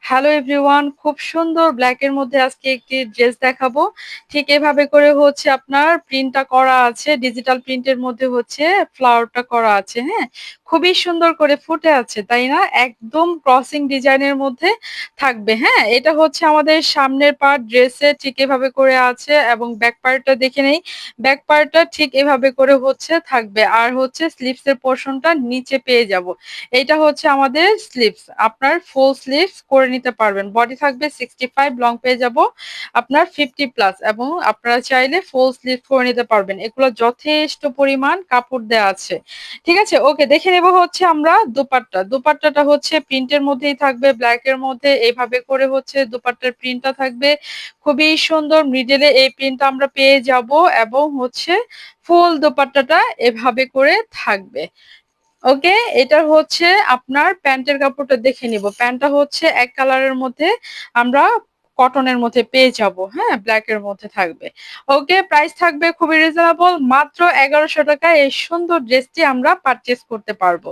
Hello everyone, খুব সুন্দর ব্ল্যাকের মধ্যে আজকে একটি ড্রেস দেখাবো। ঠিক এভাবে করে হচ্ছে আপনার প্রিন্টটা করা আছে, ডিজিটাল প্রিন্টের মধ্যে হচ্ছে ফ্লাওয়ারটা করা আছে। হ্যাঁ, খুবই সুন্দর করে ফুটে আছে, তাই না? একদম ক্রসিং ডিজাইনের মধ্যে থাকবে। হ্যাঁ, এটা হচ্ছে আমাদের সামনের পার্ট ড্রেসে ঠিক এভাবে করে আছে, এবং ব্যাক পার্টটা দেখে নেই। ব্যাক পার্টটা ঠিক এভাবে করে হচ্ছে থাকবে, আর হচ্ছে স্লিভসের পোর্শনটা নিচে পেয়ে যাব। এইটা হচ্ছে আমাদের স্লিভস, আপনার ফুল স্লিভস করে নিতে পারবেন। বডি থাকবে 65, লং পেয়ে যাব আপনার 50+, এবং আপনারা চাইলে ফুল স্লিভ করে নিতে পারবেন। এগুলো যথেষ্ট পরিমাণ কাপড় দেওয়া আছে। ঠিক আছে, ওকে, দেখে নেব হচ্ছে আমরা দোপাট্টা। দোপাট্টাটা হচ্ছে প্রিন্টের মধ্যেই থাকবে, ব্ল্যাকের মধ্যে এইভাবে করে হচ্ছে দোপাট্টার প্রিন্টটা থাকবে। খুবই সুন্দর মিডলে এই প্রিন্টটা আমরা পেয়ে যাব, এবং হচ্ছে ফুল দোপাট্টাটা এভাবে করে থাকবে। ওকে, এটা হচ্ছে আপনার প্যান্টের কাপড়টা দেখে নিব। প্যান্টটা হচ্ছে এক কালারের মধ্যে আমরা কটনের মধ্যে পেয়ে যাব। হ্যাঁ, ব্ল্যাক এর মধ্যে থাকবে। ওকে, প্রাইস থাকবে খুবই রিজনেবল, মাত্র 1100 টাকায় এই সুন্দর ড্রেসটি আমরা পারচেজ করতে পারবো।